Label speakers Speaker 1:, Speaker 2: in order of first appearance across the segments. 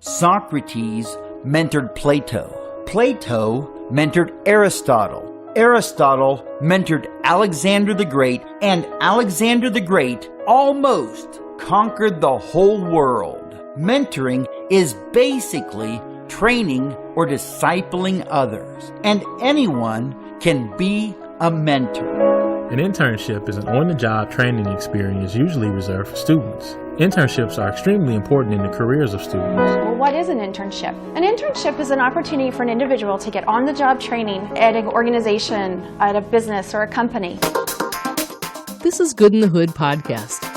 Speaker 1: Socrates mentored Plato. Plato mentored Aristotle. Aristotle mentored Alexander the Great, and Alexander the Great almost conquered the whole world. Mentoring is basically training or discipling others, and anyone can be a mentor.
Speaker 2: An internship is an on-the-job training experience usually reserved for students. Internships are extremely important in the careers of students.
Speaker 3: Well, what is an internship? An internship is an opportunity for an individual to get on-the-job training at an organization, at a business, or a company.
Speaker 4: This is Good in the Hood podcast.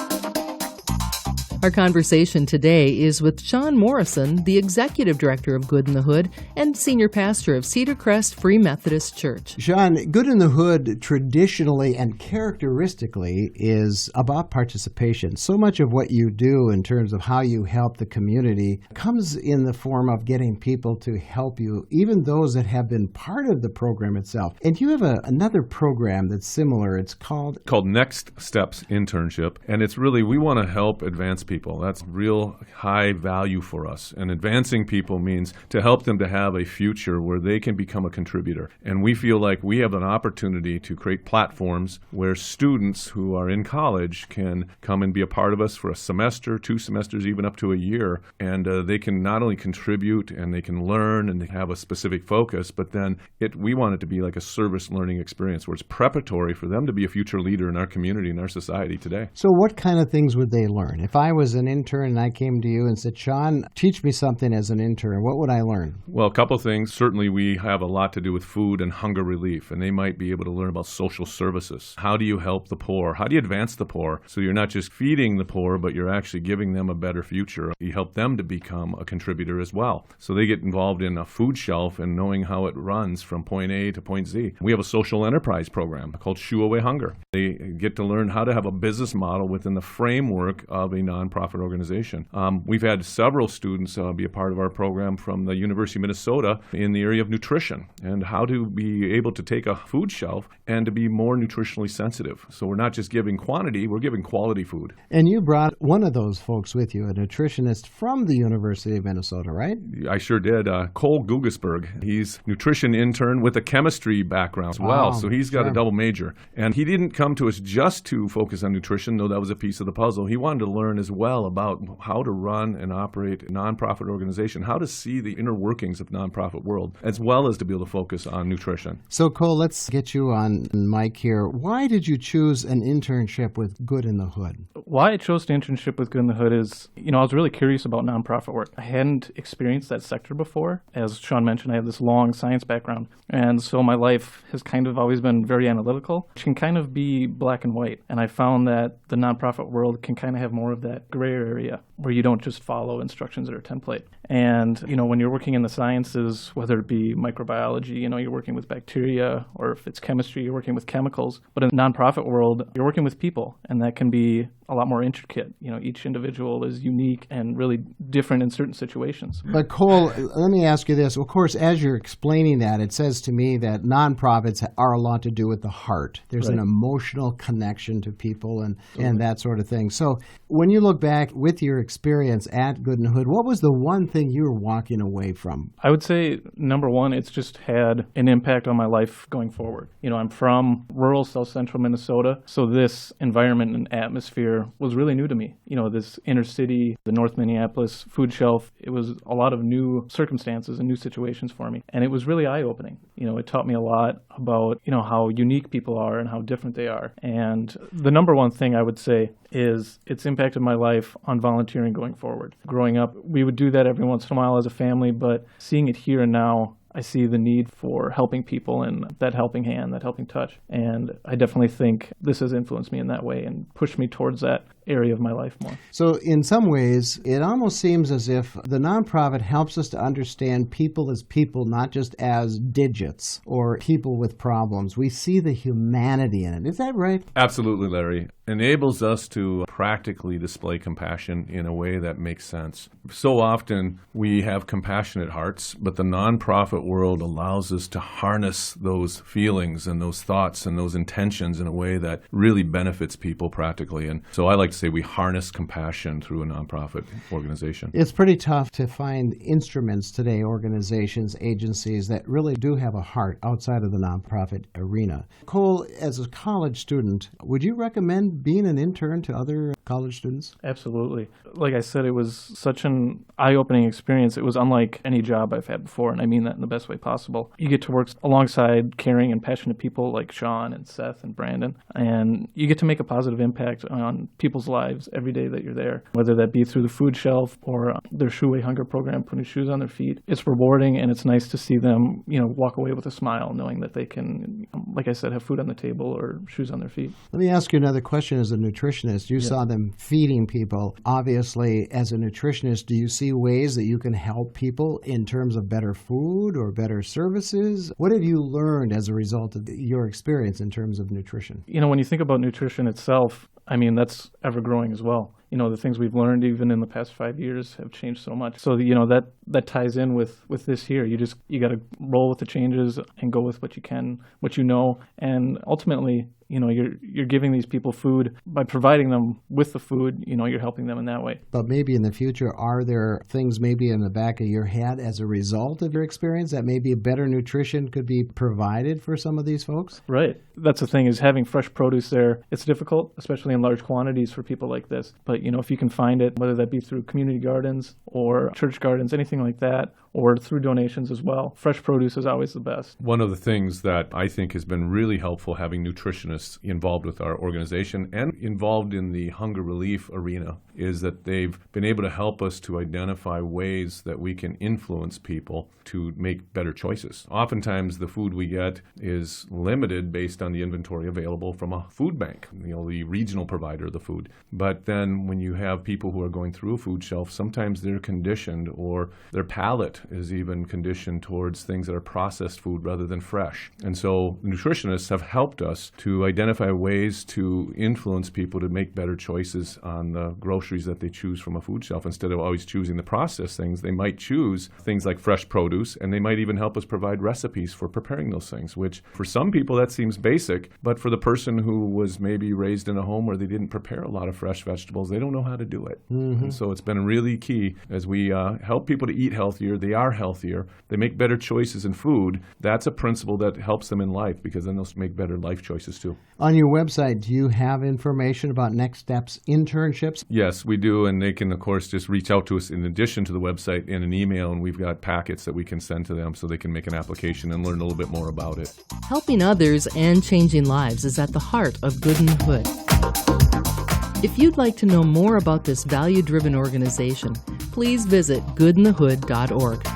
Speaker 4: Our conversation today is with Sean Morrison, the Executive Director of Good in the Hood and Senior Pastor of Cedar Crest Free Methodist Church.
Speaker 5: Sean, Good in the Hood traditionally and characteristically is about participation. So much of what you do in terms of how you help the community comes in the form of getting people to help you, even those that have been part of the program itself. And you have another program that's similar. It's called
Speaker 6: Next Steps Internship. And it's really, we want to help advance people. That's real high value for us. And advancing people means to help them to have a future where they can become a contributor. And we feel like we have an opportunity to create platforms where students who are in college can come and be a part of us for a semester, 2 semesters, even up to a year. And they can not only contribute and they can learn and they have a specific focus, but then we want it to be like a service learning experience where it's preparatory for them to be a future leader in our community and our society today.
Speaker 5: So what kind of things would they learn? If I was an intern and I came to you and said, Sean, teach me something as an intern, what would I learn?
Speaker 6: Well, a couple of things. Certainly we have a lot to do with food and hunger relief, and they might be able to learn about social services. How do you help the poor? How do you advance the poor? So you're not just feeding the poor, but you're actually giving them a better future. You help them to become a contributor as well. So they get involved in a food shelf and knowing how it runs from point A to point Z. We have a social enterprise program called Shoo Away Hunger. They get to learn how to have a business model within the framework of a nonprofit organization. We've had several students be a part of our program from the University of Minnesota in the area of nutrition and how to be able to take a food shelf and to be more nutritionally sensitive. So we're not just giving quantity, we're giving quality food.
Speaker 5: And you brought one of those folks with you, a nutritionist from the University of Minnesota, right?
Speaker 6: I sure did. Cole Gugesberg. He's nutrition intern with a chemistry background as well. So he's got a double major. And he didn't come to us just to focus on nutrition, though that was a piece of the puzzle. He wanted to learn as well about how to run and operate a nonprofit organization, how to see the inner workings of the nonprofit world, as well as to be able to focus on nutrition.
Speaker 5: So Cole, let's get you on mic here. Why did you choose an internship with Good in the Hood?
Speaker 7: Why I chose the internship with Good in the Hood is, I was really curious about nonprofit work. I hadn't experienced that sector before. As Sean mentioned, I have this long science background. And so my life has kind of always been very analytical, which can kind of be black and white. And I found that the nonprofit world can kind of have more of that gray area where you don't just follow instructions or a template. And, when you're working in the sciences, whether it be microbiology, you're working with bacteria, or if it's chemistry, you're working with chemicals. But in the nonprofit world, you're working with people, and that can be a lot more intricate. Each individual is unique and really different in certain situations.
Speaker 5: But Cole, let me ask you this. Of course, as you're explaining that, it says to me that nonprofits are a lot to do with the heart. There's an emotional connection to people and that sort of thing. So when you look back with your experience at Good in the Hood, what was the one thing you were walking away from?
Speaker 7: I would say, number one, it's just had an impact on my life going forward. I'm from rural South Central Minnesota, so this environment and atmosphere was really new to me. This inner city, the North Minneapolis food shelf, it was a lot of new circumstances and new situations for me. And it was really eye-opening. It taught me a lot about, how unique people are and how different they are. And the number one thing I would say is it's impacted my life on volunteering going forward. Growing up, we would do that every once in a while as a family, but seeing it here and now, I see the need for helping people and that helping hand, that helping touch. And I definitely think this has influenced me in that way and pushed me towards that area of my life more.
Speaker 5: So in some ways, it almost seems as if the nonprofit helps us to understand people as people, not just as digits or people with problems. We see the humanity in it. Is that right?
Speaker 6: Absolutely, Larry. Enables us to practically display compassion in a way that makes sense. So often we have compassionate hearts, but the nonprofit world allows us to harness those feelings and those thoughts and those intentions in a way that really benefits people practically. And so I like to say we harness compassion through a nonprofit organization.
Speaker 5: It's pretty tough to find instruments today, organizations, agencies that really do have a heart outside of the nonprofit arena. Cole, as a college student, would you recommend being an intern to other college students?
Speaker 7: Absolutely. Like I said, it was such an eye-opening experience. It was unlike any job I've had before, and I mean that in the best way possible. You get to work alongside caring and passionate people like Sean and Seth and Brandon, and you get to make a positive impact on people's lives every day that you're there, whether that be through the food shelf or their Shoe Away Hunger program, putting shoes on their feet. It's rewarding, and it's nice to see them, walk away with a smile knowing that they can, like I said, have food on the table or shoes on their feet.
Speaker 5: Let me ask you another question as a nutritionist. You saw them feeding people. Obviously, as a nutritionist, do you see ways that you can help people in terms of better food or better services? What have you learned as a result of your experience in terms of nutrition?
Speaker 7: When you think about nutrition itself, that's ever growing as well. The things we've learned even in the past 5 years have changed so much. So, that ties in with this here. You got to roll with the changes and go with what you can, what you know. And ultimately, you're giving these people food. By providing them with the food, you're helping them in that way.
Speaker 5: But maybe in the future, are there things maybe in the back of your head as a result of your experience that maybe better nutrition could be provided for some of these folks?
Speaker 7: Right. That's the thing, is having fresh produce there. It's difficult, especially in large quantities for people like this. But, if you can find it, whether that be through community gardens or church gardens, anything like that, or through donations as well, fresh produce is always the best.
Speaker 6: One of the things that I think has been really helpful having nutritionists involved with our organization and involved in the hunger relief arena is that they've been able to help us to identify ways that we can influence people to make better choices. Oftentimes the food we get is limited based on the inventory available from a food bank, the regional provider of the food. But then when you have people who are going through a food shelf, sometimes they're conditioned, or their palate is even conditioned towards things that are processed food rather than fresh. And so nutritionists have helped us to identify ways to influence people to make better choices on the groceries that they choose from a food shelf. Instead of always choosing the processed things, they might choose things like fresh produce, and they might even help us provide recipes for preparing those things, which for some people that seems basic, but for the person who was maybe raised in a home where they didn't prepare a lot of fresh vegetables, they don't know how to do it. And so it's been really key as we help people to eat healthier. They are healthier. They make better choices in food. That's a principle that helps them in life, because then they'll make better life choices too.
Speaker 5: On your website, do you have information about Next Steps internships?
Speaker 6: Yes, we do, and they can, of course, just reach out to us in addition to the website in an email, and we've got packets that we can send to them so they can make an application and learn a little bit more about it.
Speaker 4: Helping others and changing lives is at the heart of Good in the Hood. If you'd like to know more about this value-driven organization, please visit goodinthehood.org.